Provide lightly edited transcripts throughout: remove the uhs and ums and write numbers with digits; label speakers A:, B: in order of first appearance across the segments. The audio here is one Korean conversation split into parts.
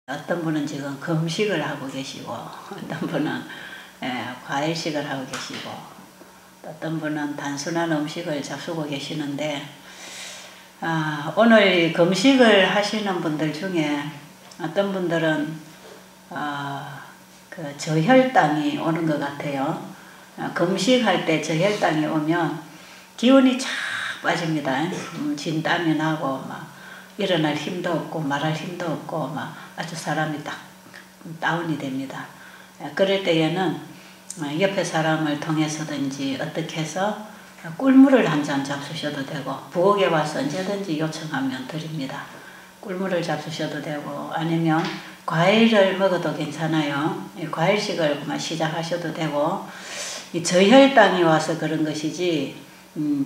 A: 어떤 분은 지금 금식을 하고 계시고, 어떤 분은 과일식을 하고 계시고, 어떤 분은 단순한 음식을 잡수고 계시는데, 오늘 금식을 하시는 분들 중에 어떤 분들은 그 저혈당이 오는 것 같아요. 금식할 때 저혈당이 오면 기운이 쫙 빠집니다. 진땀이 나고 막 일어날 힘도 없고 말할 힘도 없고 막 아주 사람이 딱 다운이 됩니다. 그럴 때에는 옆에 사람을 통해서든지 어떻게 해서 꿀물을 한 잔 잡수셔도 되고, 부엌에 와서 언제든지 요청하면 드립니다. 꿀물을 잡수셔도 되고, 아니면 과일을 먹어도 괜찮아요. 과일식을 시작하셔도 되고, 이 저혈당이 와서 그런 것이지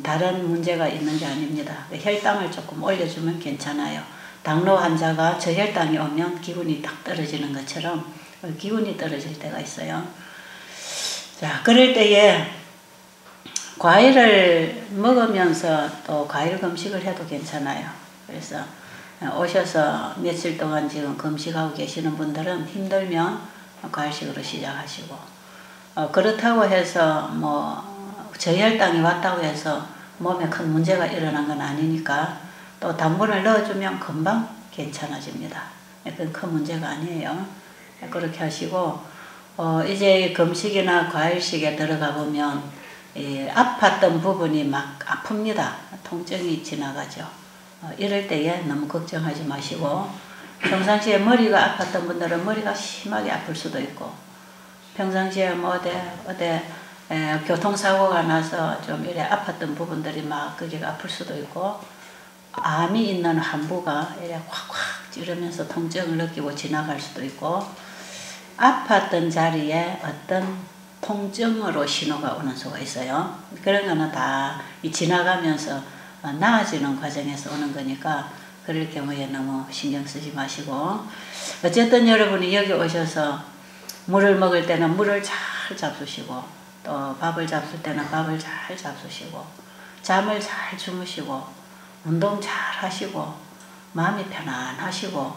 A: 다른 문제가 있는 게 아닙니다. 혈당을 조금 올려주면 괜찮아요. 당뇨 환자가 저혈당이 오면 기운이 딱 떨어지는 것처럼 기운이 떨어질 때가 있어요. 자, 그럴 때에 과일을 먹으면서 또 과일 금식을 해도 괜찮아요. 그래서 오셔서 며칠 동안 지금 금식하고 계시는 분들은 힘들면 과일식으로 시작하시고, 그렇다고 해서 저혈당이 왔다고 해서 몸에 큰 문제가 일어난 건 아니니까 또 당분을 넣어주면 금방 괜찮아집니다. 그건 큰 문제가 아니에요. 그렇게 하시고, 이제 금식이나 과일식에 들어가 보면 아팠던 부분이 막 아픕니다. 통증이 지나가죠. 이럴 때에 너무 걱정하지 마시고, 평상시에 머리가 아팠던 분들은 머리가 심하게 아플 수도 있고, 평상시에 어디 교통사고가 나서 좀 이래 아팠던 부분들이 막 거기가 아플 수도 있고, 암이 있는 환부가 이래 확확 찌르면서 통증을 느끼고 지나갈 수도 있고, 아팠던 자리에 어떤 통증으로 신호가 오는 수가 있어요. 그런 거는 다 지나가면서 나아지는 과정에서 오는 거니까 그럴 경우에 너무 신경 쓰지 마시고, 어쨌든 여러분이 여기 오셔서 물을 먹을 때는 물을 잘 잡수시고, 또 밥을 잡술 때는 밥을 잘 잡수시고, 잠을 잘 주무시고, 운동 잘 하시고, 마음이 편안하시고,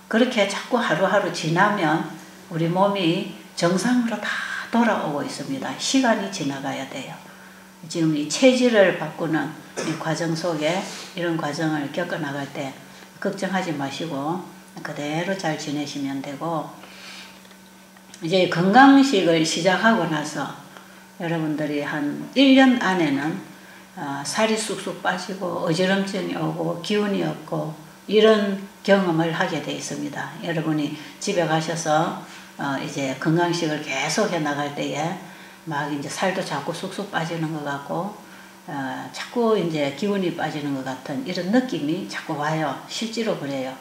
A: 그렇게 자꾸 하루하루 지나면 우리 몸이 정상으로 다 돌아오고 있습니다. 시간이 지나가야 돼요. 지금 이 체질을 바꾸는 이 과정 속에 이런 과정을 겪어나갈 때 걱정하지 마시고 그대로 잘 지내시면 되고, 이제 건강식을 시작하고 나서 여러분들이 한 1년 안에는 살이 쑥쑥 빠지고 어지럼증이 오고 기운이 없고 이런 경험을 하게 돼 있습니다. 여러분이 집에 가셔서 이제 건강식을 계속 해 나갈 때에 막 이제 살도 자꾸 쑥쑥 빠지는 것 같고, 자꾸 이제 기운이 빠지는 것 같은 이런 느낌이 자꾸 와요. 실제로 그래요.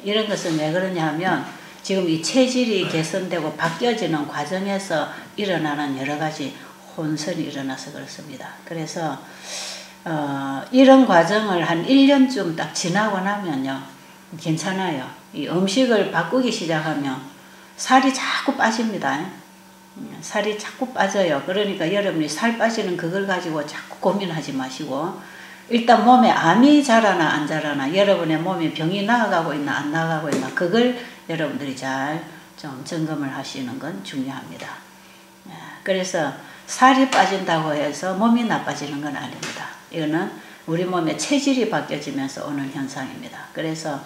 A: 이런 것은 왜 그러냐 하면 지금 이 체질이 개선되고 바뀌어지는 과정에서 일어나는 여러 가지 혼선이 일어나서 그렇습니다. 그래서 이런 과정을 한 1년쯤 딱 지나고 나면요 괜찮아요. 이 음식을 바꾸기 시작하면 살이 자꾸 빠집니다. 살이 자꾸 빠져요. 그러니까 여러분이 살 빠지는 그걸 가지고 자꾸 고민하지 마시고, 일단 몸에 암이 자라나 안 자라나, 여러분의 몸에 병이 나아가고 있나 안 나아가고 있나, 그걸 여러분들이 잘 좀 점검을 하시는 건 중요합니다. 그래서 살이 빠진다고 해서 몸이 나빠지는 건 아닙니다. 이거는 우리 몸의 체질이 바뀌어지면서 오는 현상입니다. 그래서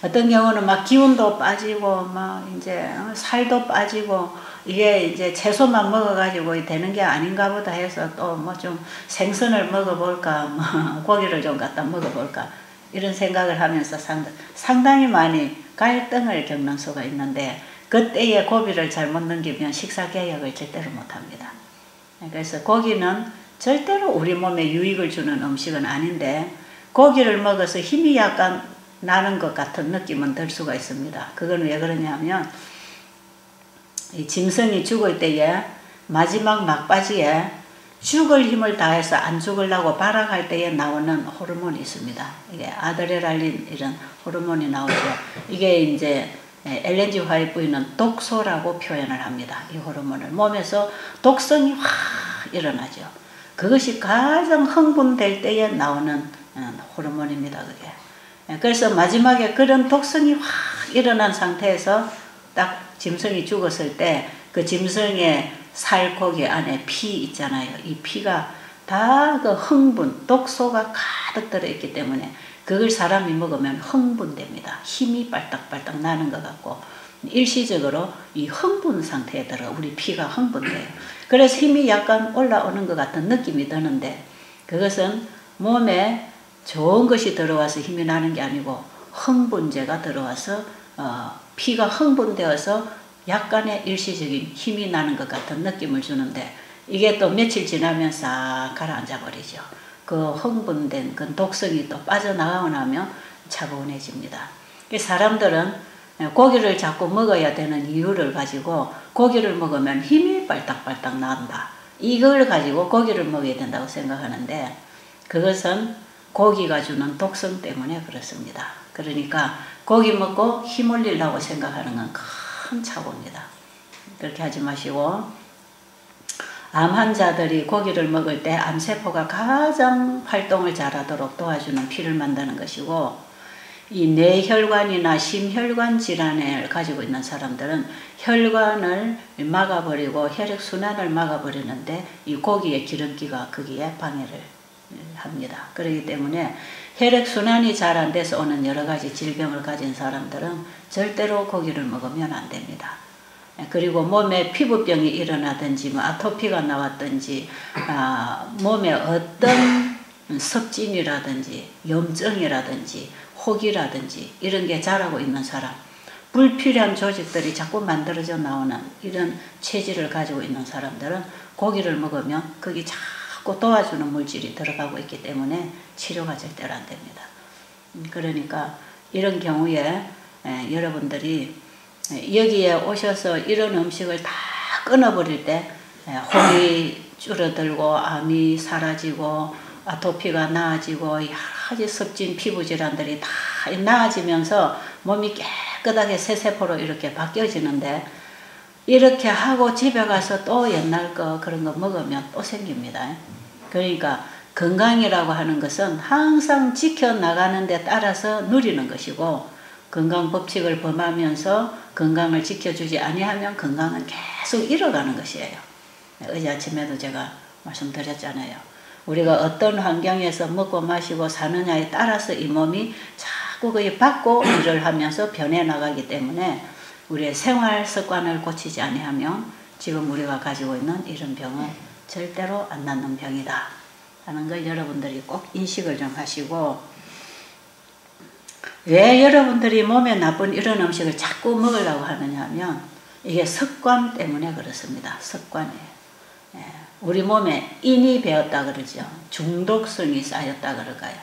A: 어떤 경우는 막 기운도 빠지고 막 이제 살도 빠지고, 이게 이제 채소만 먹어가지고 되는 게 아닌가 보다 해서 또 뭐 좀 생선을 먹어볼까, 뭐 고기를 좀 갖다 먹어볼까, 이런 생각을 하면서 상당히 많이 갈등을 겪는 수가 있는데, 그때에 고기를 잘못 넘기면 식사 개혁을 절대로 못합니다. 그래서 고기는 절대로 우리 몸에 유익을 주는 음식은 아닌데, 고기를 먹어서 힘이 약간 나는 것 같은 느낌은 들 수가 있습니다. 그건 왜 그러냐면 이 짐승이 죽을 때에 마지막 막바지에 죽을 힘을 다해서 안 죽으려고 발악할 때에 나오는 호르몬이 있습니다. 이게 아드레날린 이런 호르몬이 나오죠. 이게 이제 엘렌 G 화이트 부인은 독소라고 표현을 합니다. 이 호르몬을 몸에서 독성이 확 일어나죠. 그것이 가장 흥분될 때에 나오는 호르몬입니다. 그게. 그래서 마지막에 그런 독성이 확 일어난 상태에서 딱 짐승이 죽었을 때 그 짐승의 살코기 안에 피 있잖아요. 이 피가 다 그 흥분, 독소가 가득 들어있기 때문에 그걸 사람이 먹으면 흥분됩니다. 힘이 빨딱빨딱 나는 것 같고 일시적으로 이 흥분 상태에 들어 우리 피가 흥분돼요. 그래서 힘이 약간 올라오는 것 같은 느낌이 드는데 그것은 몸에 좋은 것이 들어와서 힘이 나는 게 아니고 흥분제가 들어와서 피가 흥분되어서 약간의 일시적인 힘이 나는 것 같은 느낌을 주는데 이게 또 며칠 지나면 싹 가라앉아 버리죠. 그 흥분된 그 독성이 또 빠져나가고 나면 차분해집니다. 사람들은 고기를 자꾸 먹어야 되는 이유를 가지고 고기를 먹으면 힘이 빨딱빨딱 난다. 이걸 가지고 고기를 먹어야 된다고 생각하는데 그것은 고기가 주는 독성 때문에 그렇습니다. 그러니까 고기 먹고 힘 올리려고 생각하는 건 큰 착오입니다. 그렇게 하지 마시고 암 환자들이 고기를 먹을 때 암세포가 가장 활동을 잘하도록 도와주는 피를 만드는 것이고 이 뇌혈관이나 심혈관 질환을 가지고 있는 사람들은 혈관을 막아버리고 혈액순환을 막아버리는데 이 고기의 기름기가 거기에 방해를 합니다. 그렇기 때문에 혈액순환이 잘 안 돼서 오는 여러 가지 질병을 가진 사람들은 절대로 고기를 먹으면 안 됩니다. 그리고 몸에 피부병이 일어나든지 뭐 아토피가 나왔든지 몸에 어떤 섭진이라든지 염증이라든지 혹이라든지 이런 게 자라고 있는 사람 불필요한 조직들이 자꾸 만들어져 나오는 이런 체질을 가지고 있는 사람들은 고기를 먹으면 거기 자꾸 도와주는 물질이 들어가고 있기 때문에 치료가 절대로 안 됩니다. 그러니까 이런 경우에 여러분들이 여기에 오셔서 이런 음식을 다 끊어버릴 때 혹이 줄어들고 암이 사라지고 아토피가 나아지고 여러 가지 섭진 피부 질환들이 다 나아지면서 몸이 깨끗하게 새 세포로 이렇게 바뀌어지는데 이렇게 하고 집에 가서 또 옛날 거 그런 거 먹으면 또 생깁니다. 그러니까 건강이라고 하는 것은 항상 지켜나가는 데 따라서 누리는 것이고 건강 법칙을 범하면서 건강을 지켜주지 아니하면 건강은 계속 잃어가는 것이에요. 어제 아침에도 제가 말씀드렸잖아요. 우리가 어떤 환경에서 먹고 마시고 사느냐에 따라서 이 몸이 자꾸 거의 받고 일을 하면서 변해나가기 때문에 우리의 생활 습관을 고치지 아니하면 지금 우리가 가지고 있는 이런 병은 절대로 안 낫는 병이다 하는 걸 여러분들이 꼭 인식을 좀 하시고 왜 여러분들이 몸에 나쁜 이런 음식을 자꾸 먹으려고 하느냐 하면 이게 습관 때문에 그렇습니다. 습관이에요. 우리 몸에 인이 배었다 그러죠. 중독성이 쌓였다 그럴까요.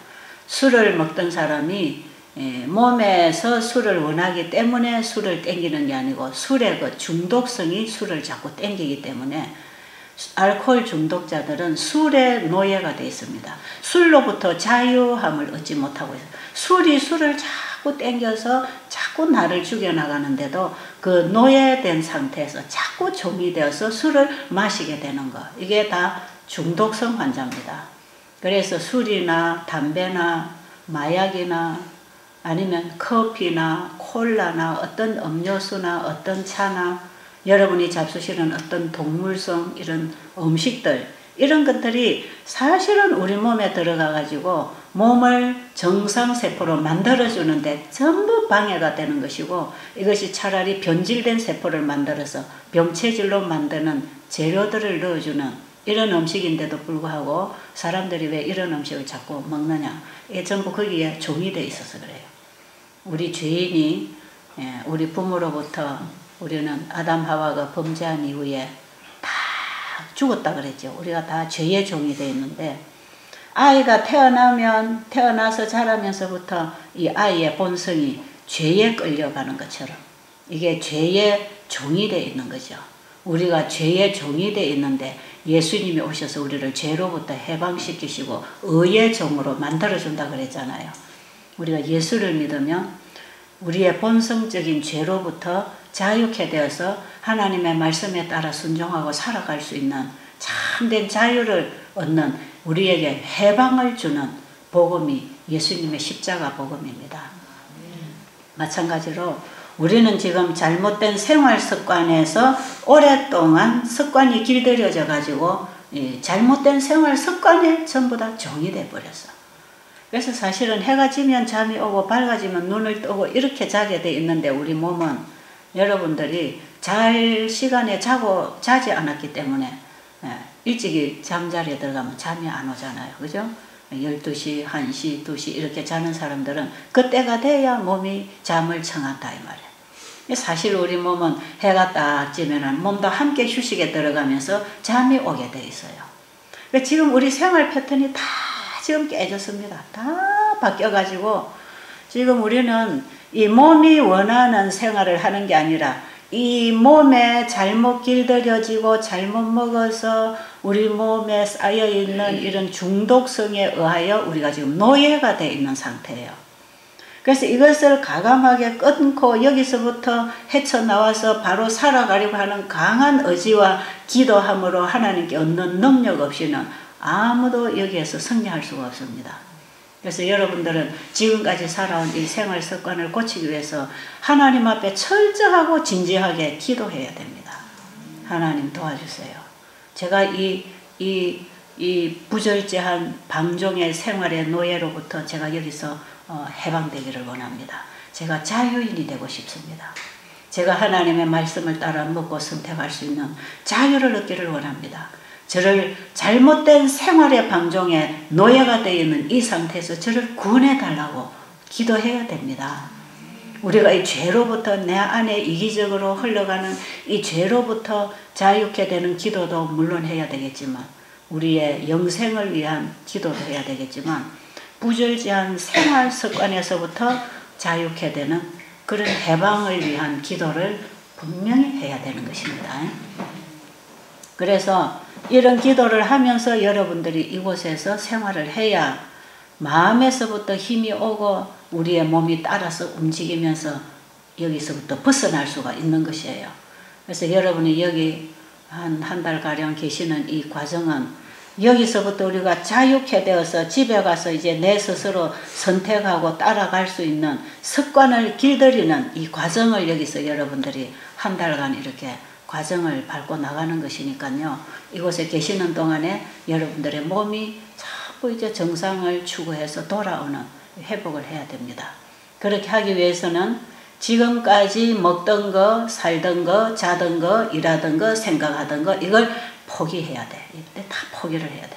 A: 술을 먹던 사람이 몸에서 술을 원하기 때문에 술을 땡기는 게 아니고 술의 그 중독성이 술을 자꾸 땡기기 때문에 알코올 중독자들은 술의 노예가 되어 있습니다. 술로부터 자유함을 얻지 못하고 있어요. 술이 술을 자꾸 땡겨서 자꾸 나를 죽여나가는데도 그 노예된 상태에서 자꾸 종이 되어서 술을 마시게 되는 거. 이게 다 중독성 환자입니다. 그래서 술이나 담배나 마약이나 아니면 커피나 콜라나 어떤 음료수나 어떤 차나 여러분이 잡수시는 어떤 동물성 이런 음식들 이런 것들이 사실은 우리 몸에 들어가 가지고 몸을 정상세포로 만들어주는데 전부 방해가 되는 것이고 이것이 차라리 변질된 세포를 만들어서 병체질로 만드는 재료들을 넣어주는 이런 음식인데도 불구하고 사람들이 왜 이런 음식을 자꾸 먹느냐 이게 전부 거기에 종이 돼 있어서 그래요. 우리 죄인이 우리 부모로부터 우리는 아담 하와가 범죄한 이후에 다 죽었다 그랬죠. 우리가 다 죄의 종이 되어 있는데 아이가 태어나서 자라면서부터 이 아이의 본성이 죄에 끌려가는 것처럼 이게 죄의 종이 되어 있는 거죠. 우리가 죄의 종이 되어 있는데 예수님이 오셔서 우리를 죄로부터 해방시키시고 의의 종으로 만들어준다 그랬잖아요. 우리가 예수를 믿으면 우리의 본성적인 죄로부터 자유케 되어서 하나님의 말씀에 따라 순종하고 살아갈 수 있는 참된 자유를 얻는 우리에게 해방을 주는 복음이 예수님의 십자가 복음입니다. 마찬가지로 우리는 지금 잘못된 생활 습관에서 오랫동안 습관이 길들여져 가지고 잘못된 생활 습관에 전부 다 종이 돼 버렸어. 그래서 사실은 해가 지면 잠이 오고 밝아지면 눈을 뜨고 이렇게 자게 돼 있는데 우리 몸은 여러분들이 잘 시간에 자지 않았기 때문에 일찍이 잠자리에 들어가면 잠이 안 오잖아요. 그죠? 12시, 1시, 2시 이렇게 자는 사람들은 그때가 돼야 몸이 잠을 청한다 이 말이에요. 사실 우리 몸은 해가 딱 지면 몸도 함께 휴식에 들어가면서 잠이 오게 돼 있어요. 지금 우리 생활 패턴이 다 지금 깨졌습니다. 다 바뀌어가지고 지금 우리는 이 몸이 원하는 생활을 하는 게 아니라 이 몸에 잘못 길들여지고 잘못 먹어서 우리 몸에 쌓여있는 이런 중독성에 의하여 우리가 지금 노예가 되어 있는 상태예요. 그래서 이것을 과감하게 끊고 여기서부터 헤쳐나와서 바로 살아가려고 하는 강한 의지와 기도함으로 하나님께 얻는 능력 없이는 아무도 여기에서 승리할 수가 없습니다. 그래서 여러분들은 지금까지 살아온 이 생활 습관을 고치기 위해서 하나님 앞에 철저하고 진지하게 기도해야 됩니다. 하나님 도와주세요. 제가 이 부절제한 방종의 생활의 노예로부터 제가 여기서 해방되기를 원합니다. 제가 자유인이 되고 싶습니다. 제가 하나님의 말씀을 따라 먹고 선택할 수 있는 자유를 얻기를 원합니다. 저를 잘못된 생활의 방종에 노예가 되어 있는 이 상태에서 저를 구원해 달라고 기도해야 됩니다. 우리가 이 죄로부터 내 안에 이기적으로 흘러가는 이 죄로부터 자유케 되는 기도도 물론 해야 되겠지만 우리의 영생을 위한 기도도 해야 되겠지만 부절제한 생활 습관에서부터 자유케 되는 그런 해방을 위한 기도를 분명히 해야 되는 것입니다. 그래서 이런 기도를 하면서 여러분들이 이곳에서 생활을 해야 마음에서부터 힘이 오고 우리의 몸이 따라서 움직이면서 여기서부터 벗어날 수가 있는 것이에요. 그래서 여러분이 여기 한 달가량 계시는 이 과정은 여기서부터 우리가 자유케 되어서 집에 가서 이제 내 스스로 선택하고 따라갈 수 있는 습관을 길들이는 이 과정을 여기서 여러분들이 한 달간 이렇게 과정을 밟고 나가는 것이니까요. 이곳에 계시는 동안에 여러분들의 몸이 자꾸 이제 정상을 추구해서 돌아오는 회복을 해야 됩니다. 그렇게 하기 위해서는 지금까지 먹던 거, 살던 거, 자던 거, 일하던 거, 생각하던 거 이걸 포기해야 돼. 이때 다 포기를 해야 돼.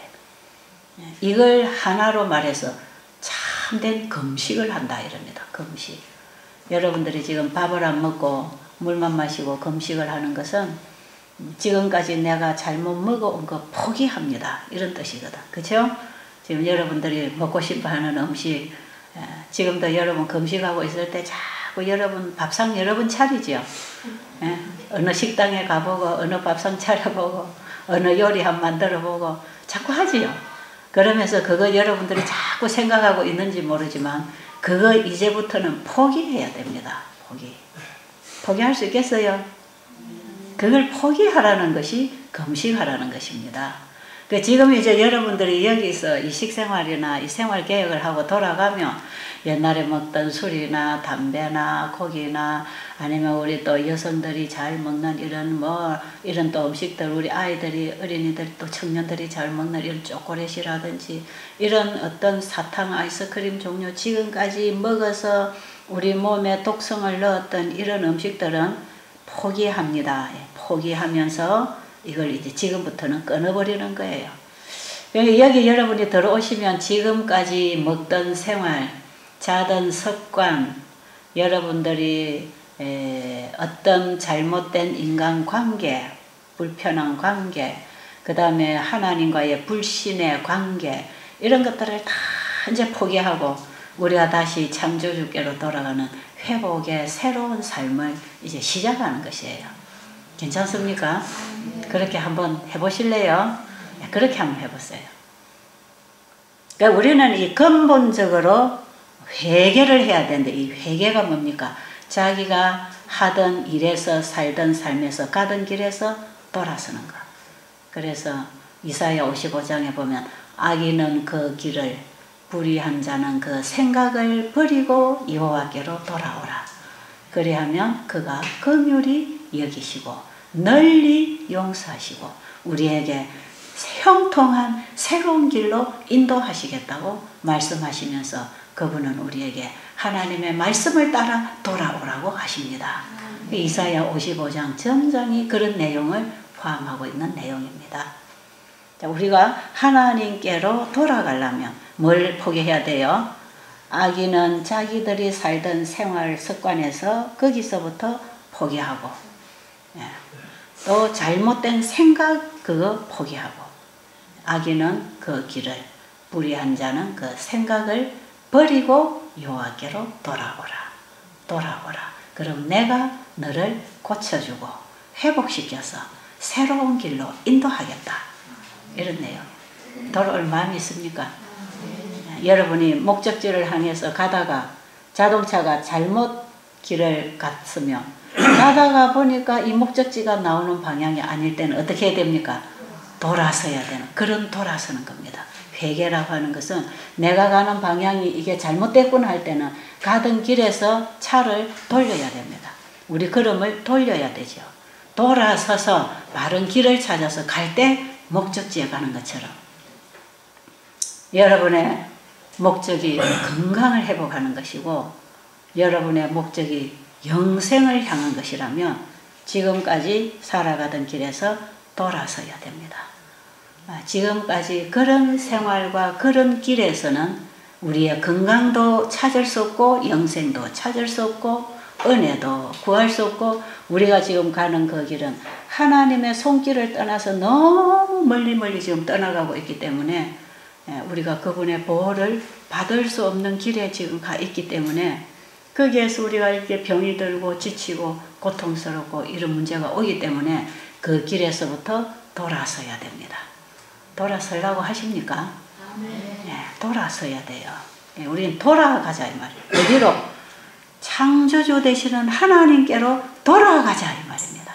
A: 이걸 하나로 말해서 참된 금식을 한다 이럽니다. 금식. 여러분들이 지금 밥을 안 먹고 물만 마시고 금식을 하는 것은 지금까지 내가 잘못 먹어온 거 포기합니다. 이런 뜻이거든. 그렇죠? 지금 여러분들이 먹고 싶어하는 음식 지금도 여러분 금식하고 있을 때 자꾸 여러분 밥상 여러분 차리죠. 어느 식당에 가보고 어느 밥상 차려보고 어느 요리 한번 만들어보고 자꾸 하지요. 그러면서 그거 여러분들이 자꾸 생각하고 있는지 모르지만 그거 이제부터는 포기해야 됩니다. 포기할 수 있겠어요? 그걸 포기하라는 것이 금식하라는 것입니다. 지금 이제 여러분들이 여기서 이 식생활이나 이 생활개혁을 하고 돌아가면 옛날에 먹던 술이나 담배나 고기나 아니면 우리 또 여성들이 잘 먹는 이런 또 음식들 우리 아이들이 어린이들 또 청년들이 잘 먹는 이런 초콜릿이라든지 이런 어떤 사탕 아이스크림 종류 지금까지 먹어서 우리 몸에 독성을 넣었던 이런 음식들은 포기합니다. 포기하면서 이걸 이제 지금부터는 끊어버리는 거예요. 여기 여러분이 들어오시면 지금까지 먹던 생활, 자던 습관, 여러분들이 어떤 잘못된 인간관계, 불편한 관계, 그 다음에 하나님과의 불신의 관계 이런 것들을 다 이제 포기하고 우리가 다시 창조주께로 돌아가는 회복의 새로운 삶을 이제 시작하는 것이에요. 괜찮습니까? 그렇게 한번 해보실래요? 그렇게 한번 해보세요. 그러니까 우리는 이 근본적으로 회개를 해야 되는데 이 회개가 뭡니까? 자기가 하던 일에서 살던 삶에서 가던 길에서 돌아서는 것. 그래서 이사야 55장에 보면 악인은 그 길을 불의한 자는 그 생각을 버리고 여호와께로 돌아오라. 그리하면 그가 긍휼히 여기시고 널리 용서하시고 우리에게 형통한 새로운 길로 인도하시겠다고 말씀하시면서 그분은 우리에게 하나님의 말씀을 따라 돌아오라고 하십니다. 이사야 55장 전장이 그런 내용을 포함하고 있는 내용입니다. 자, 우리가 하나님께로 돌아가려면 뭘 포기해야 돼요? 악인은 자기들이 살던 생활 습관에서 거기서부터 포기하고, 또 잘못된 생각 그거 포기하고, 악인은 그 길을, 불의한 자는 그 생각을 버리고 여호와께로 돌아오라. 그럼 내가 너를 고쳐주고 회복시켜서 새로운 길로 인도하겠다. 이런 내용. 돌아올 마음이 있습니까? 여러분이 목적지를 향해서 가다가 자동차가 잘못 길을 갔으면 가다가 보니까 이 목적지가 나오는 방향이 아닐 때는 어떻게 해야 됩니까? 돌아서야 되는, 그런 돌아서는 겁니다. 회개라고 하는 것은 내가 가는 방향이 이게 잘못됐구나 할 때는 가던 길에서 차를 돌려야 됩니다. 우리 걸음을 돌려야 되죠. 돌아서서 바른 길을 찾아서 갈 때 목적지에 가는 것처럼 여러분의 목적이 건강을 회복하는 것이고 여러분의 목적이 영생을 향한 것이라면 지금까지 살아가던 길에서 돌아서야 됩니다. 지금까지 그런 생활과 그런 길에서는 우리의 건강도 찾을 수 없고 영생도 찾을 수 없고 은혜도 구할 수 없고 우리가 지금 가는 그 길은 하나님의 손길을 떠나서 너무 멀리 지금 떠나가고 있기 때문에 우리가 그분의 보호를 받을 수 없는 길에 지금 가 있기 때문에 거기에서 우리가 이렇게 병이 들고 지치고 고통스럽고 이런 문제가 오기 때문에 그 길에서부터 돌아서야 됩니다. 돌아서려고 하십니까? 네, 돌아서야 돼요. 우리는 돌아가자 이 말이에요. 어디로? 창조주 되시는 하나님께로 돌아가자 이 말입니다.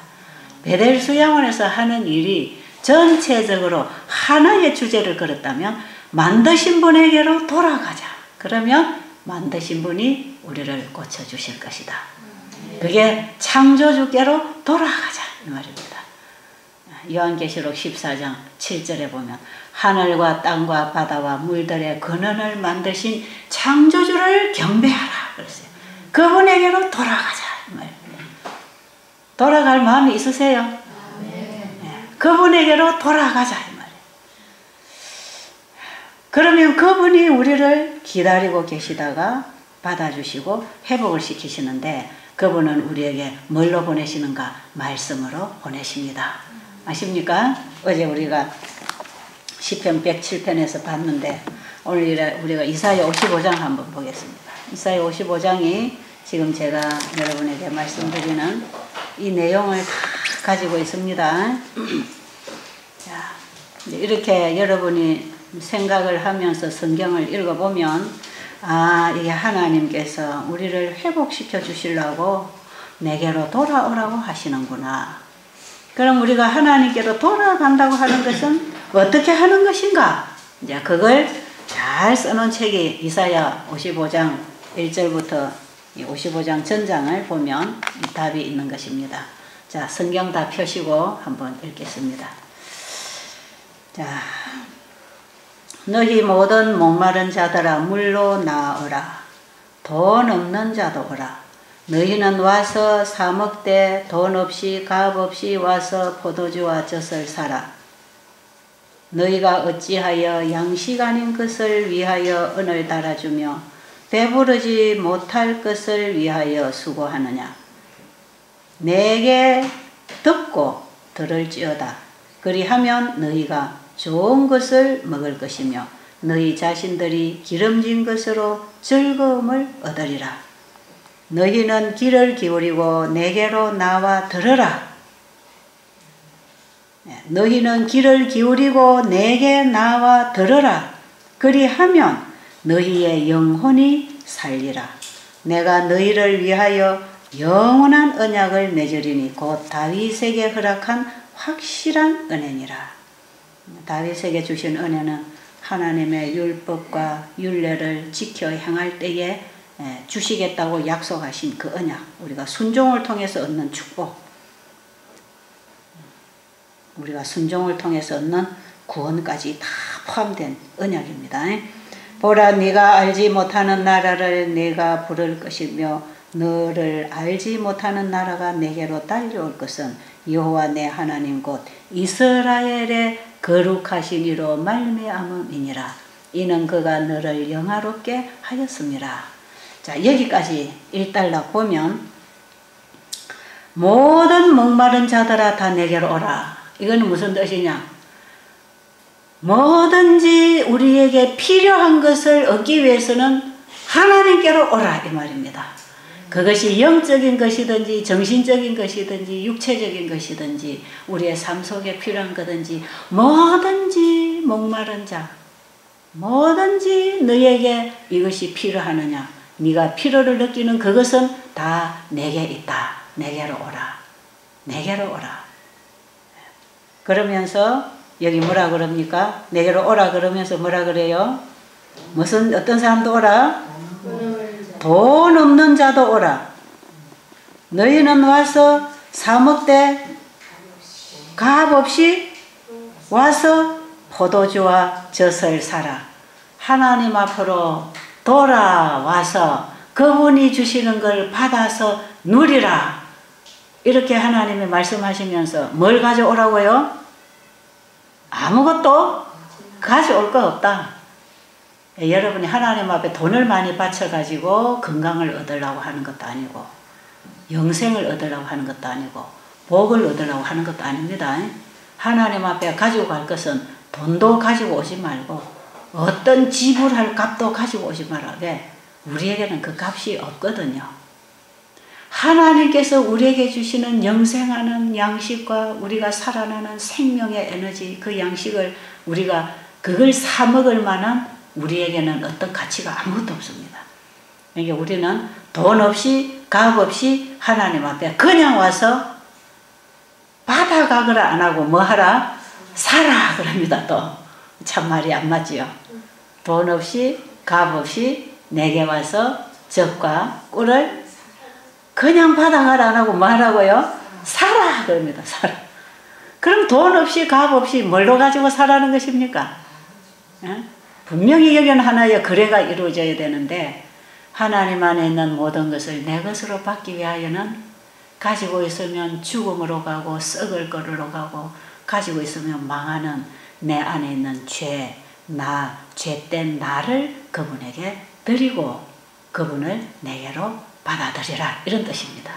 A: 베델 수양원에서 하는 일이 전체적으로 하나의 주제를 걸었다면 만드신 분에게로 돌아가자. 그러면 만드신 분이 우리를 고쳐주실 것이다. 그게 창조주께로 돌아가자 이 말입니다. 요한계시록 14장 7절에 보면 하늘과 땅과 바다와 물들의 근원을 만드신 창조주를 경배하라 그랬어요. 그분에게로 돌아가자 이 말입니다. 돌아갈 마음이 있으세요? 네. 그분에게로 돌아가자 이 말이에요. 그러면 그분이 우리를 기다리고 계시다가 받아주시고 회복을 시키시는데 그분은 우리에게 뭘로 보내시는가? 말씀으로 보내십니다. 아십니까? 어제 우리가 시편 107편에서 봤는데 오늘 우리가 이사야 55장 한번 보겠습니다. 이사야 55장이 지금 제가 여러분에게 말씀드리는 이 내용을 다 가지고 있습니다. 자, 이렇게 여러분이 생각을 하면서 성경을 읽어보면 이게 하나님께서 우리를 회복시켜 주시려고 내게로 돌아오라고 하시는구나. 그럼 우리가 하나님께로 돌아간다고 하는 것은 어떻게 하는 것인가? 이제 그걸 잘 써놓은 책이 이사야 55장 1절부터 55장 전장을 보면 이 답이 있는 것입니다. 자, 성경 다 펴시고 한번 읽겠습니다. 자, 너희 모든 목마른 자들아 물로 나으라. 돈 없는 자도 오라. 너희는 와서 사 먹되 돈 없이 값 없이 와서 포도주와 젖을 사라. 너희가 어찌하여 양식 아닌 것을 위하여 은을 달아주며 배부르지 못할 것을 위하여 수고하느냐. 내게 듣고 들을지어다. 그리하면 너희가 좋은 것을 먹을 것이며 너희 자신들이 기름진 것으로 즐거움을 얻으리라. 너희는 귀를 기울이고 내게로 나와 들으라. 너희는 귀를 기울이고 내게 나와 들으라. 그리하면 너희의 영혼이 살리라. 내가 너희를 위하여 영원한 언약을 맺으리니 곧 다윗에게 허락한 확실한 은혜니라. 다윗에게 주신 은혜는 하나님의 율법과 율례를 지켜 행할 때에 주시겠다고 약속하신 그 언약, 우리가 순종을 통해서 얻는 축복, 우리가 순종을 통해서 얻는 구원까지 다 포함된 언약입니다. 보라, 네가 알지 못하는 나라를 내가 부를 것이며 너를 알지 못하는 나라가 내게로 달려올 것은 여호와 내 하나님 곧 이스라엘의 거룩하신 이로 말미암음이니라. 이는 그가 너를 영화롭게 하였음이라. 자, 여기까지 1단락 보면 모든 목마른 자들아 다 내게로 오라. 이거는 무슨 뜻이냐? 뭐든지 우리에게 필요한 것을 얻기 위해서는 하나님께로 오라 이 말입니다. 그것이 영적인 것이든지 정신적인 것이든지 육체적인 것이든지 우리의 삶 속에 필요한 거든지 뭐든지 목마른 자, 뭐든지 너에게 이것이 필요하느냐, 네가 필요를 느끼는 그것은 다 내게 있다. 내게로 오라. 내게로 오라. 그러면서 여기 뭐라 그럽니까? 내게로 오라 그러면서 뭐라 그래요? 어떤 사람도 오라? 돈 없는 자도 오라. 너희는 와서 사먹되 값 없이 와서 포도주와 젖을 사라. 하나님 앞으로 돌아와서 그분이 주시는 걸 받아서 누리라. 이렇게 하나님이 말씀하시면서 뭘 가져오라고요? 아무것도 가져올 거 없다. 여러분이 하나님 앞에 돈을 많이 바쳐가지고 건강을 얻으려고 하는 것도 아니고 영생을 얻으려고 하는 것도 아니고 복을 얻으려고 하는 것도 아닙니다. 하나님 앞에 가지고 갈 것은 돈도 가지고 오지 말고 어떤 지불할 값도 가지고 오지 마라. 왜? 우리에게는 그 값이 없거든요. 하나님께서 우리에게 주시는 영생하는 양식과 우리가 살아나는 생명의 에너지, 그 양식을 우리가 그걸 사 먹을 만한 우리에게는 어떤 가치가 아무것도 없습니다. 그러니까 우리는 돈 없이 값 없이 하나님 앞에 그냥 와서 받아가거라 안 하고 뭐 하라? 사라 그럽니다. 또 참말이 안 맞지요. 돈 없이 값 없이 내게 와서 젖과 꿀을 그냥 받아가라 안 하고 뭐 하라고요? 사라 그럽니다. 사라. 그럼 돈 없이 값 없이 뭘로 가지고 사라는 것입니까? 분명히 여기는 하나의 거래가 이루어져야 되는데 하나님 안에 있는 모든 것을 내 것으로 받기 위하여는 가지고 있으면 죽음으로 가고 썩을 거리로 가고 가지고 있으면 망하는 내 안에 있는 죄, 죄된 나를 그분에게 드리고 그분을 내게로 받아들이라 이런 뜻입니다.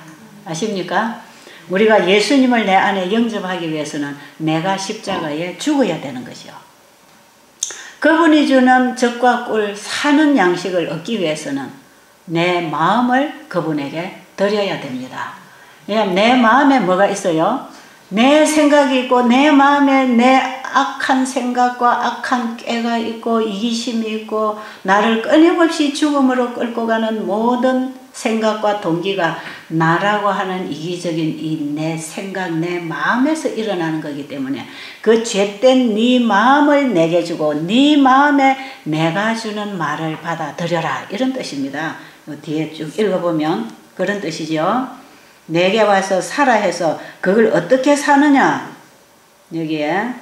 A: 아십니까? 우리가 예수님을 내 안에 영접하기 위해서는 내가 십자가에 죽어야 되는 것이요. 그분이 주는 젖과 꿀 사는 양식을 얻기 위해서는 내 마음을 그분에게 드려야 됩니다. 왜냐하면 내 마음에 뭐가 있어요? 내 생각이 있고 내 마음에 내 악한 생각과 악한 꾀가 있고 이기심이 있고 나를 끊임없이 죽음으로 끌고 가는 모든 생각과 동기가 나라고 하는 이기적인 이 내 생각, 내 마음에서 일어나는 거기 때문에 그 죄된 네 마음을 내게 주고 네 마음에 내가 주는 말을 받아들여라 이런 뜻입니다. 뒤에 쭉 읽어보면 그런 뜻이죠. 내게 와서 사라 해서 그걸 어떻게 사느냐, 여기에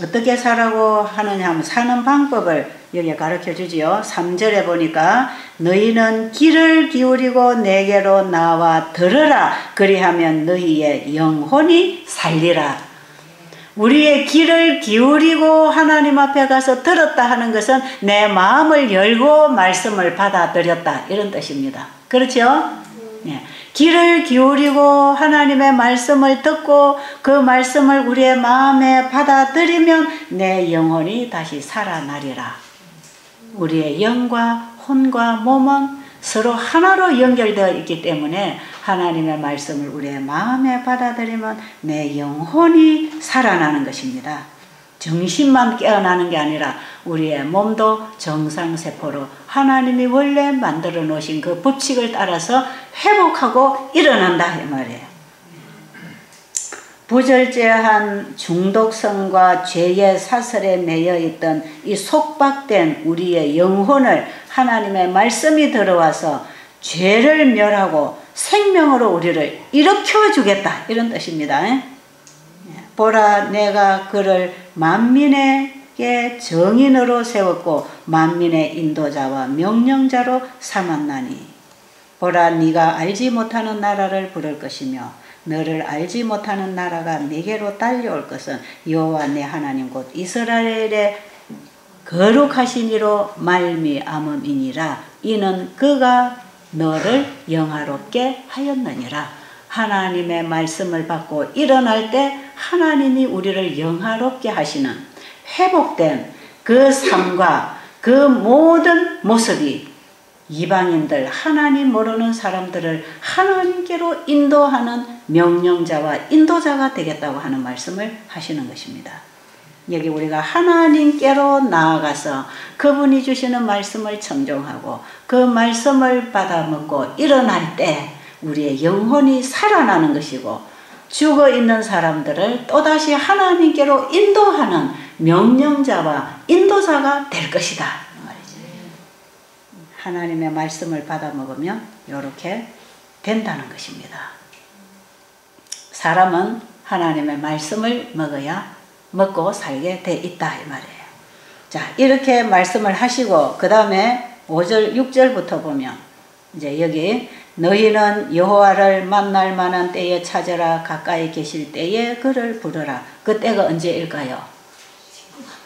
A: 어떻게 사라고 하느냐 하면 사는 방법을 여기에 가르쳐 주지요. 3절에 보니까 너희는 귀를 기울이고 내게로 나와 들으라. 그리하면 너희의 영혼이 살리라. 우리의 귀를 기울이고 하나님 앞에 가서 들었다 하는 것은 내 마음을 열고 말씀을 받아들였다 이런 뜻입니다. 그렇죠? 네. 귀를 기울이고 하나님의 말씀을 듣고 그 말씀을 우리의 마음에 받아들이면 내 영혼이 다시 살아나리라. 우리의 영과 혼과 몸은 서로 하나로 연결되어 있기 때문에 하나님의 말씀을 우리의 마음에 받아들이면 내 영혼이 살아나는 것입니다. 정신만 깨어나는 게 아니라 우리의 몸도 정상세포로 하나님이 원래 만들어 놓으신 그 법칙을 따라서 회복하고 일어난다 이 말이에요. 부절제한 중독성과 죄의 사슬에 매여 있던 이 속박된 우리의 영혼을 하나님의 말씀이 들어와서 죄를 멸하고 생명으로 우리를 일으켜 주겠다, 이런 뜻입니다. 보라, 내가 그를 만민에게 정인으로 세웠고 만민의 인도자와 명령자로 삼았나니 보라, 네가 알지 못하는 나라를 부를 것이며 너를 알지 못하는 나라가 네게로 달려올 것은 여호와 내 하나님 곧 이스라엘의 거룩하신 이로 말미암음이니라. 이는 그가 너를 영화롭게 하였느니라. 하나님의 말씀을 받고 일어날 때 하나님이 우리를 영화롭게 하시는 회복된 그 삶과 그 모든 모습이 이방인들, 하나님 모르는 사람들을 하나님께로 인도하는 명령자와 인도자가 되겠다고 하는 말씀을 하시는 것입니다. 여기 우리가 하나님께로 나아가서 그분이 주시는 말씀을 청종하고 그 말씀을 받아먹고 일어날 때 우리의 영혼이 살아나는 것이고 죽어 있는 사람들을 또다시 하나님께로 인도하는 명령자와 인도자가 될 것이다, 말이죠. 하나님의 말씀을 받아먹으면 이렇게 된다는 것입니다. 사람은 하나님의 말씀을 먹고 살게 돼 있다, 이 말이에요. 자, 이렇게 말씀을 하시고 그 다음에 5절 6절부터 보면 이제 여기 너희는 여호와를 만날 만한 때에 찾으라. 가까이 계실 때에 그를 부르라. 그 때가 언제일까요?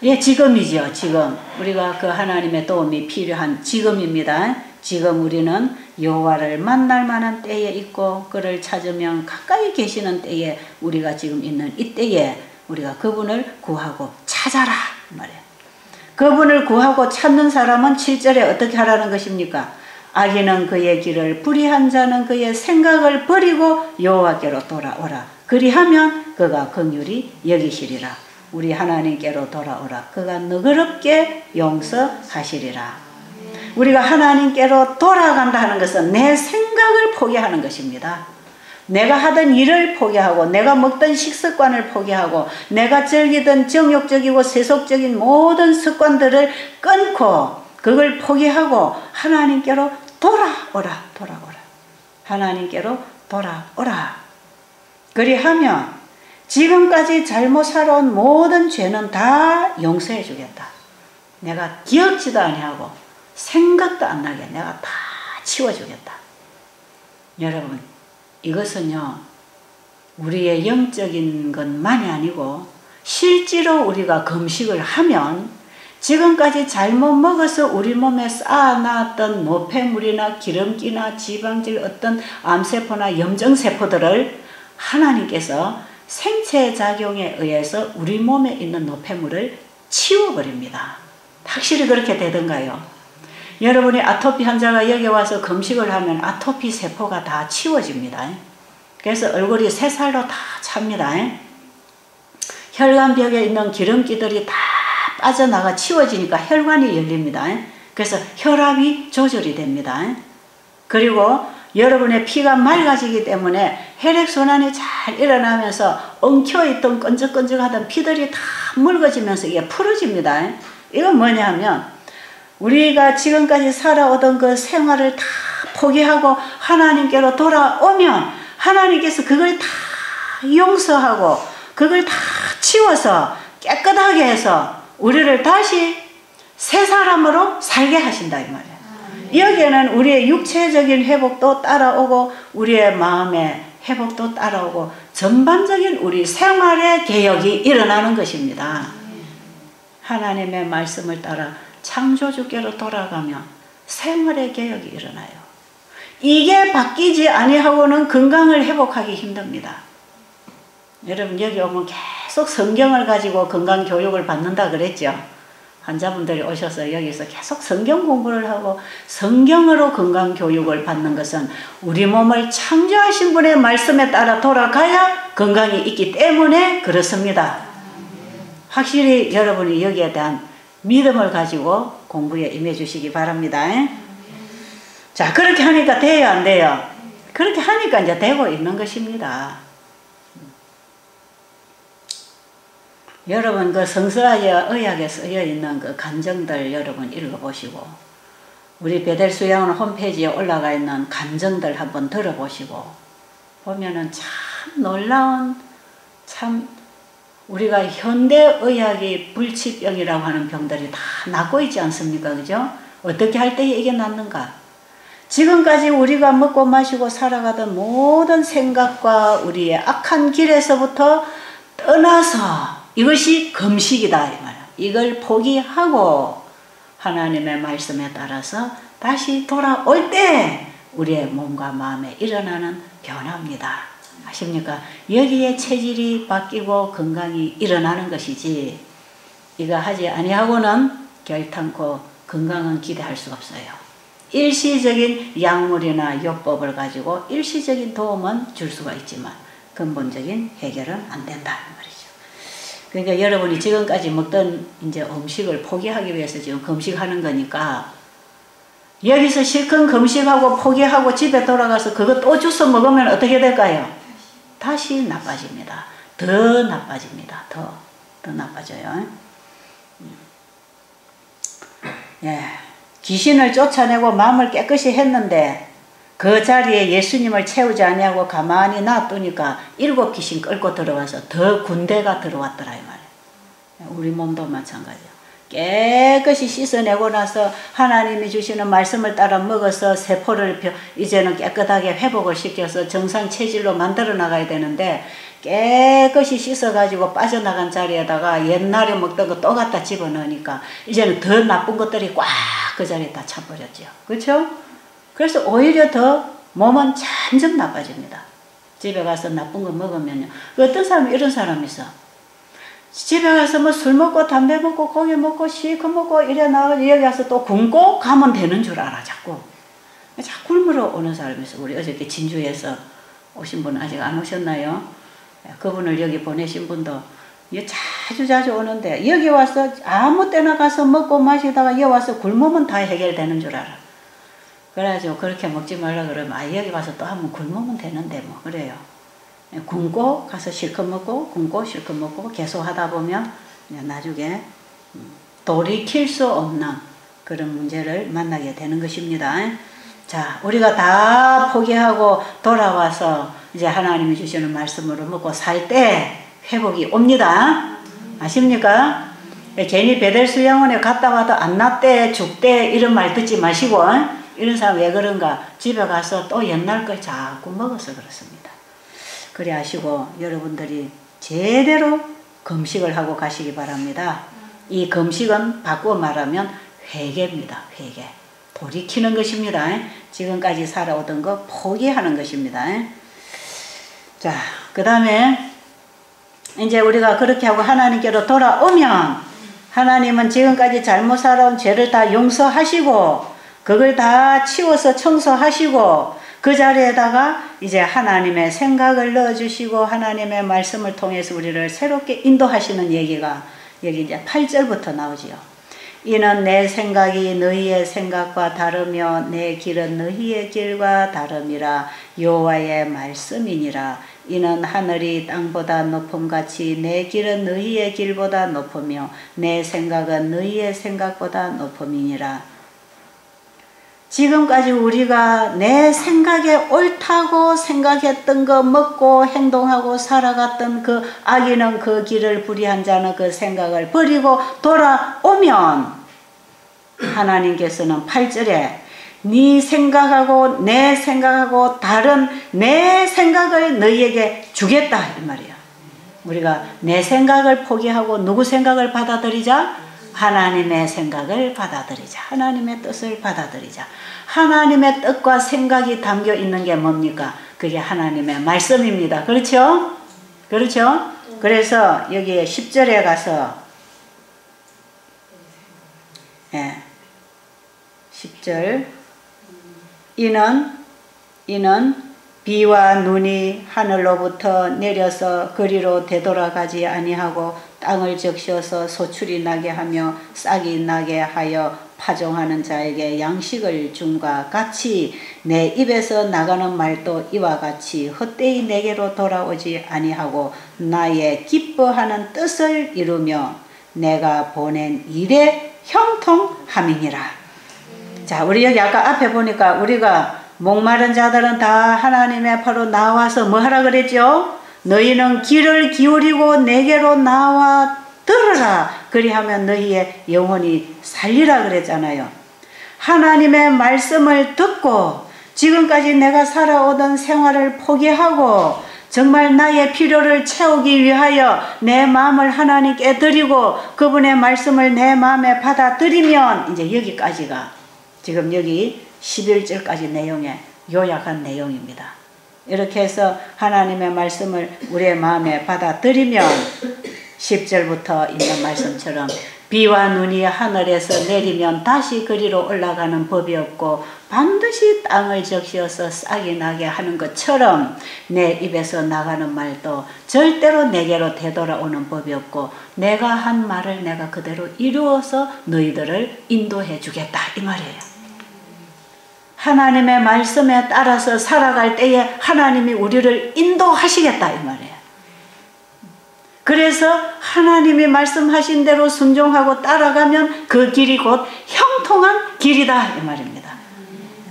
A: 예, 지금이죠. 지금 우리가 그 하나님의 도움이 필요한 지금입니다. 지금 우리는 여호와를 만날 만한 때에 있고 그를 찾으면 가까이 계시는 때에 우리가 지금 있는 이 때에 우리가 그분을 구하고 찾아라 말이에요. 그분을 구하고 찾는 사람은 7절에 어떻게 하라는 것입니까? 악인은 그의 길을 불의한 자는 그의 생각을 버리고 여호와께로 돌아오라. 그리하면 그가 긍휼히 여기시리라. 우리 하나님께로 돌아오라. 그가 너그럽게 용서하시리라. 우리가 하나님께로 돌아간다 하는 것은 내 생각을 포기하는 것입니다. 내가 하던 일을 포기하고 내가 먹던 식습관을 포기하고 내가 즐기던 정욕적이고 세속적인 모든 습관들을 끊고 그걸 포기하고 하나님께로 돌아오라. 하나님께로 돌아오라. 그리하면 지금까지 잘못 살아온 모든 죄는 다 용서해 주겠다. 내가 기억지도 아니하고 생각도 안 나게 내가 다 치워주겠다. 여러분, 이것은요, 우리의 영적인 것만이 아니고 실제로 우리가 금식을 하면 지금까지 잘못 먹어서 우리 몸에 쌓아놨던 노폐물이나 기름기나 지방질, 어떤 암세포나 염증세포들을 하나님께서 생체작용에 의해서 우리 몸에 있는 노폐물을 치워버립니다. 확실히 그렇게 되던가요? 여러분이 아토피 환자가 여기 와서 금식을 하면 아토피 세포가 다 치워집니다. 그래서 얼굴이 새살로 다 찹니다. 혈관벽에 있는 기름기들이 다 빠져나가 치워지니까 혈관이 열립니다. 그래서 혈압이 조절이 됩니다. 그리고 여러분의 피가 맑아지기 때문에 혈액순환이 잘 일어나면서 엉켜있던 끈적끈적하던 피들이 다 묽어지면서 이게 풀어집니다. 이건 뭐냐 하면 우리가 지금까지 살아오던 그 생활을 다 포기하고 하나님께로 돌아오면 하나님께서 그걸 다 용서하고 그걸 다 치워서 깨끗하게 해서 우리를 다시 새 사람으로 살게 하신다, 이 말이에요. 여기에는 우리의 육체적인 회복도 따라오고 우리의 마음의 회복도 따라오고 전반적인 우리 생활의 개혁이 일어나는 것입니다. 하나님의 말씀을 따라 창조주께로 돌아가면 생활의 개혁이 일어나요. 이게 바뀌지 아니하고는 건강을 회복하기 힘듭니다. 여러분, 여기 오면 계속 성경을 가지고 건강 교육을 받는다 그랬죠. 환자분들이 오셔서 여기서 계속 성경 공부를 하고 성경으로 건강 교육을 받는 것은 우리 몸을 창조하신 분의 말씀에 따라 돌아가야 건강이 있기 때문에 그렇습니다. 확실히 여러분이 여기에 대한 믿음을 가지고 공부에 임해 주시기 바랍니다. 자, 그렇게 하니까 돼요, 안 돼요? 그렇게 하니까 이제 되고 있는 것입니다. 여러분, 그 성서와 의학에 쓰여 있는 그 간증들 여러분 읽어보시고 우리 베델수양원 홈페이지에 올라가 있는 감정들 한번 들어보시고 보면은 참 놀라운, 참 우리가 현대의학이 불치병이라고 하는 병들이 다 낫고 있지 않습니까? 그죠? 어떻게 할 때 이게 낫는가? 지금까지 우리가 먹고 마시고 살아가던 모든 생각과 우리의 악한 길에서부터 떠나서 이것이 금식이다 이 말이야. 이걸 포기하고 하나님의 말씀에 따라서 다시 돌아올 때 우리의 몸과 마음에 일어나는 변화입니다. 아십니까? 여기에 체질이 바뀌고 건강이 일어나는 것이지 이거 하지 아니하고는 결탄코 건강은 기대할 수 없어요. 일시적인 약물이나 요법을 가지고 일시적인 도움은 줄 수가 있지만 근본적인 해결은 안 된다 말이죠. 그러니까 여러분이 지금까지 먹던 이제 음식을 포기하기 위해서 지금 금식하는 거니까 여기서 실컷 금식하고 포기하고 집에 돌아가서 그거 또 주워 먹으면 어떻게 될까요? 다시 나빠집니다. 더 나빠집니다. 더 나빠져요. 예. 귀신을 쫓아내고 마음을 깨끗이 했는데 그 자리에 예수님을 채우지 아니하고 가만히 놔두니까 7 귀신 끌고 들어와서 더 군대가 들어왔더라 이 말이에요. 우리 몸도 마찬가지야. 깨끗이 씻어내고 나서 하나님이 주시는 말씀을 따라 먹어서 세포를 이제는 깨끗하게 회복을 시켜서 정상 체질로 만들어 나가야 되는데 깨끗이 씻어가지고 빠져나간 자리에다가 옛날에 먹던 거 또 갖다 집어넣으니까 이제는 더 나쁜 것들이 꽉 그 자리에 다 차버렸죠. 그렇죠? 그래서 오히려 더 몸은 점점 나빠집니다. 집에 가서 나쁜 거 먹으면요. 어떤 사람이 이런 사람이 있어. 집에 가서 뭐 술 먹고 담배 먹고 고기 먹고 실컷 먹고 이래 나가서 여기 와서 또 굶고 가면 되는 줄 알아 자꾸. 자꾸 굶으러 오는 사람이 있어. 우리 어저께 진주에서 오신 분 아직 안 오셨나요? 그분을 여기 보내신 분도 자주 오는데 여기 와서 아무 때나 가서 먹고 마시다가 여기 와서 굶으면 다 해결되는 줄 알아. 그래가지고 그렇게 먹지 말라 그러면 여기 와서 또 한번 굶으면 되는데 뭐 그래요. 굶고 가서 실컷 먹고 굶고 실컷 먹고 계속 하다 보면 나중에 돌이킬 수 없는 그런 문제를 만나게 되는 것입니다. 자, 우리가 다 포기하고 돌아와서 이제 하나님이 주시는 말씀으로 먹고 살 때 회복이 옵니다. 아십니까? 괜히 베델수양원에 갔다 와도 안 낫대 죽대 이런 말 듣지 마시고 이런 사람 왜 그런가? 집에 가서 또 옛날 걸 자꾸 먹어서 그렇습니다. 그래 하시고 여러분들이 제대로 금식을 하고 가시기 바랍니다. 이 금식은 바꾸어 말하면 회개입니다. 회개. 돌이키는 것입니다. 지금까지 살아오던 거 포기하는 것입니다. 자, 그 다음에 이제 우리가 그렇게 하고 하나님께로 돌아오면 하나님은 지금까지 잘못 살아온 죄를 다 용서하시고 그걸 다 치워서 청소하시고 그 자리에다가 이제 하나님의 생각을 넣어주시고 하나님의 말씀을 통해서 우리를 새롭게 인도하시는 얘기가 여기 이제 8절부터 나오지요. 이는 내 생각이 너희의 생각과 다르며 내 길은 너희의 길과 다름이라 여호와의 말씀이니라. 이는 하늘이 땅보다 높음같이 내 길은 너희의 길보다 높으며 내 생각은 너희의 생각보다 높음이니라. 지금까지 우리가 내 생각에 옳다고 생각했던 거 먹고 행동하고 살아갔던 그 악인은 그 길을 불의한 자는 그 생각을 버리고 돌아오면 하나님께서는 8절에 네 생각하고 내 생각하고 다른 내 생각을 너희에게 주겠다 이 말이야. 우리가 내 생각을 포기하고 누구 생각을 받아들이자? 하나님의 생각을 받아들이자. 하나님의 뜻을 받아들이자. 하나님의 뜻과 생각이 담겨 있는 게 뭡니까? 그게 하나님의 말씀입니다. 그렇죠? 그렇죠? 그래서 여기에 10절에 가서 10절 이는 비와 눈이 하늘로부터 내려서 그리로 되돌아가지 아니하고 땅을 적셔서 소출이 나게 하며 싹이 나게 하여 파종하는 자에게 양식을 줌과 같이 내 입에서 나가는 말도 이와 같이 헛되이 내게로 돌아오지 아니하고 나의 기뻐하는 뜻을 이루며 내가 보낸 일에 형통함이니라. 자, 우리 여기 아까 앞에 보니까 우리가 목마른 자들은 다 하나님의 앞으로 나와서 뭐 하라 그랬죠? 너희는 귀를 기울이고 내게로 나와 들으라. 그리하면 너희의 영혼이 살리라 그랬잖아요. 하나님의 말씀을 듣고 지금까지 내가 살아오던 생활을 포기하고 정말 나의 필요를 채우기 위하여 내 마음을 하나님께 드리고 그분의 말씀을 내 마음에 받아들이면 이제 여기까지가 지금 여기 11절까지 내용의 요약한 내용입니다. 이렇게 해서 하나님의 말씀을 우리의 마음에 받아들이면 10절부터 있는 말씀처럼 비와 눈이 하늘에서 내리면 다시 그리로 올라가는 법이 없고 반드시 땅을 적시어서 싹이 나게 하는 것처럼 내 입에서 나가는 말도 절대로 내게로 되돌아오는 법이 없고 내가 한 말을 내가 그대로 이루어서 너희들을 인도해 주겠다 이 말이에요. 하나님의 말씀에 따라서 살아갈 때에 하나님이 우리를 인도하시겠다 이 말이에요. 그래서 하나님이 말씀하신 대로 순종하고 따라가면 그 길이 곧 형통한 길이다 이 말입니다.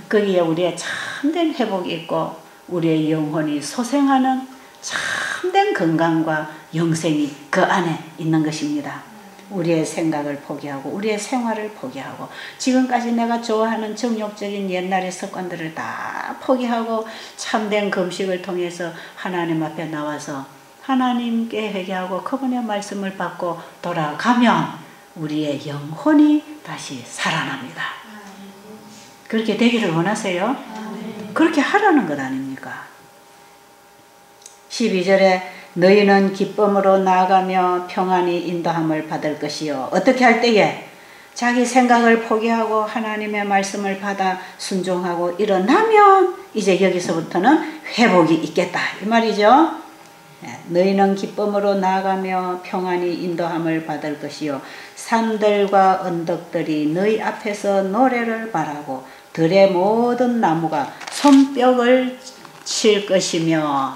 A: 거기에 우리의 참된 회복이 있고 우리의 영혼이 소생하는 참된 건강과 영생이 그 안에 있는 것입니다. 우리의 생각을 포기하고 우리의 생활을 포기하고 지금까지 내가 좋아하는 정욕적인 옛날의 습관들을 다 포기하고 참된 금식을 통해서 하나님 앞에 나와서 하나님께 회개하고 그분의 말씀을 받고 돌아가면 우리의 영혼이 다시 살아납니다. 그렇게 되기를 원하세요? 그렇게 하라는 것 아닙니까? 12절에 너희는 기쁨으로 나아가며 평안히 인도함을 받을 것이요. 어떻게 할 때에? 자기 생각을 포기하고 하나님의 말씀을 받아 순종하고 일어나면 이제 여기서부터는 회복이 있겠다 이 말이죠. 너희는 기쁨으로 나아가며 평안히 인도함을 받을 것이요. 산들과 언덕들이 너희 앞에서 노래를 바라고 들의 모든 나무가 손뼉을 칠 것이며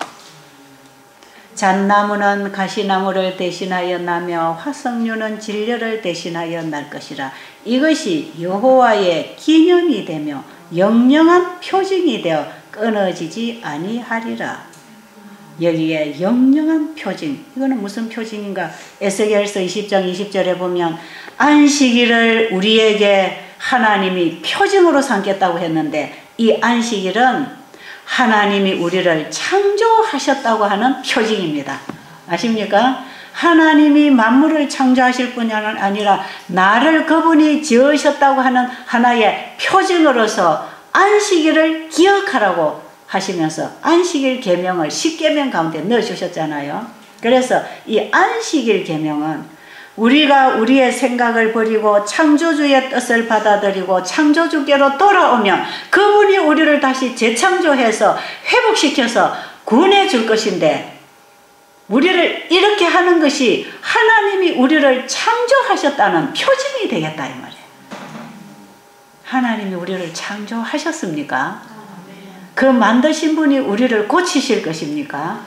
A: 잣나무는 가시나무를 대신하여 나며 화석류는 진려를 대신하여 날 것이라. 이것이 여호와의 기념이 되며 영영한 표징이 되어 끊어지지 아니하리라. 여기에 영영한 표징, 이거는 무슨 표징인가? 에스겔서 20장 20절에 보면 안식일을 우리에게 하나님이 표징으로 삼겠다고 했는데 이 안식일은 하나님이 우리를 창조하셨다고 하는 표징입니다. 아십니까? 하나님이 만물을 창조하실 뿐이 아니라 나를 그분이 지으셨다고 하는 하나의 표징으로서 안식일을 기억하라고 하시면서 안식일 계명을 10계명 가운데 넣어주셨잖아요. 그래서 이 안식일 계명은 우리가 우리의 생각을 버리고 창조주의 뜻을 받아들이고 창조주께로 돌아오면 그분이 우리를 다시 재창조해서 회복시켜서 구원해 줄 것인데 우리를 이렇게 하는 것이 하나님이 우리를 창조하셨다는 표징이 되겠다 이 말이에요. 하나님이 우리를 창조하셨습니까? 그 만드신 분이 우리를 고치실 것입니까?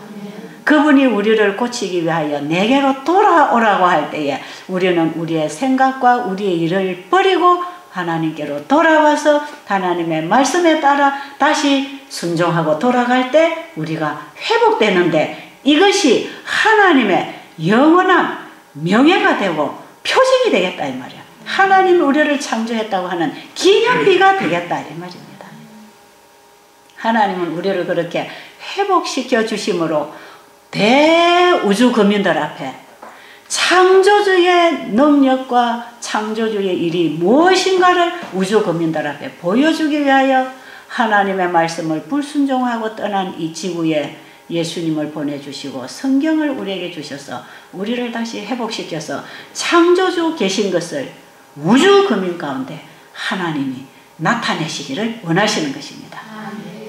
A: 그분이 우리를 고치기 위하여 내게로 돌아오라고 할 때에 우리는 우리의 생각과 우리의 일을 버리고 하나님께로 돌아와서 하나님의 말씀에 따라 다시 순종하고 돌아갈 때 우리가 회복되는데 이것이 하나님의 영원한 명예가 되고 표징이 되겠다 이 말이야. 하나님이 우리를 창조했다고 하는 기념비가 되겠다 이 말입니다. 하나님은 우리를 그렇게 회복시켜 주심으로 대우주 거민들 앞에 창조주의 능력과 창조주의 일이 무엇인가를 우주 거민들 앞에 보여주기 위하여 하나님의 말씀을 불순종하고 떠난 이 지구에 예수님을 보내주시고 성경을 우리에게 주셔서 우리를 다시 회복시켜서 창조주 계신 것을 우주 거민 가운데 하나님이 나타내시기를 원하시는 것입니다.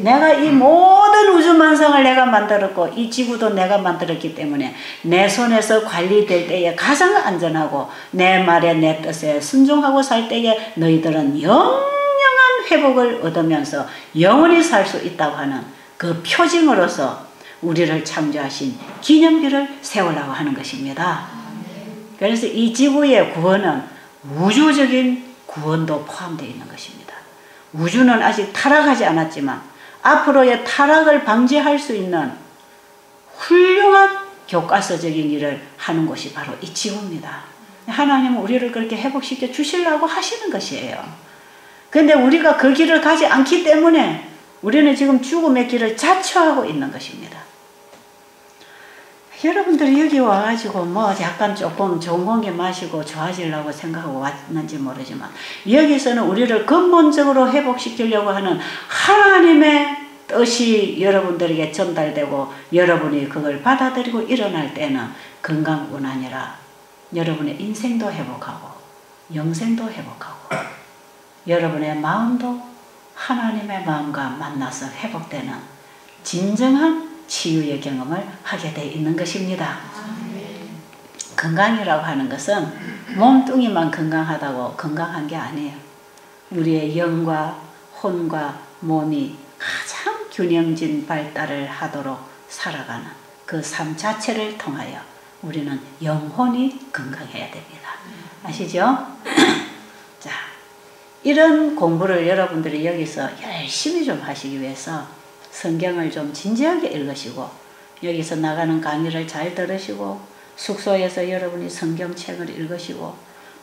A: 내가 이 모든 우주만상을 내가 만들었고 이 지구도 내가 만들었기 때문에 내 손에서 관리될 때에 가장 안전하고 내 말에 내 뜻에 순종하고 살 때에 너희들은 영영한 회복을 얻으면서 영원히 살 수 있다고 하는 그 표징으로서 우리를 창조하신 기념비를 세우려고 하는 것입니다. 그래서 이 지구의 구원은 우주적인 구원도 포함되어 있는 것입니다. 우주는 아직 타락하지 않았지만 앞으로의 타락을 방지할 수 있는 훌륭한 교과서적인 일을 하는 곳이 바로 이 지구입니다. 하나님은 우리를 그렇게 회복시켜 주시려고 하시는 것이에요. 그런데 우리가 그 길을 가지 않기 때문에 우리는 지금 죽음의 길을 자처하고 있는 것입니다. 여러분들이 여기 와가지고 뭐 약간 조금 좋은 공기 마시고 좋아지려고 생각하고 왔는지 모르지만 여기서는 우리를 근본적으로 회복시키려고 하는 하나님의 뜻이 여러분들에게 전달되고 여러분이 그걸 받아들이고 일어날 때는 건강뿐 아니라 여러분의 인생도 회복하고 영생도 회복하고 여러분의 마음도 하나님의 마음과 만나서 회복되는 진정한 치유의 경험을 하게 돼 있는 것입니다. 건강이라고 하는 것은 몸뚱이만 건강하다고 건강한 게 아니에요. 우리의 영과 혼과 몸이 가장 균형진 발달을 하도록 살아가는 그 삶 자체를 통하여 우리는 영혼이 건강해야 됩니다. 아시죠? 자, 이런 공부를 여러분들이 여기서 열심히 좀 하시기 위해서 성경을 좀 진지하게 읽으시고 여기서 나가는 강의를 잘 들으시고 숙소에서 여러분이 성경책을 읽으시고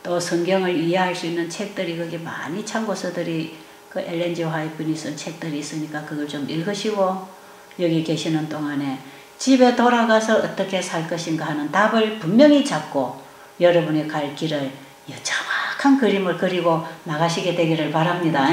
A: 또 성경을 이해할 수 있는 책들이 거기 많이 참고서들이 그 엘렌 G 화이트분이 쓴 책들이 있으니까 그걸 좀 읽으시고 여기 계시는 동안에 집에 돌아가서 어떻게 살 것인가 하는 답을 분명히 잡고 여러분이 갈 길을 정확한 그림을 그리고 나가시게 되기를 바랍니다.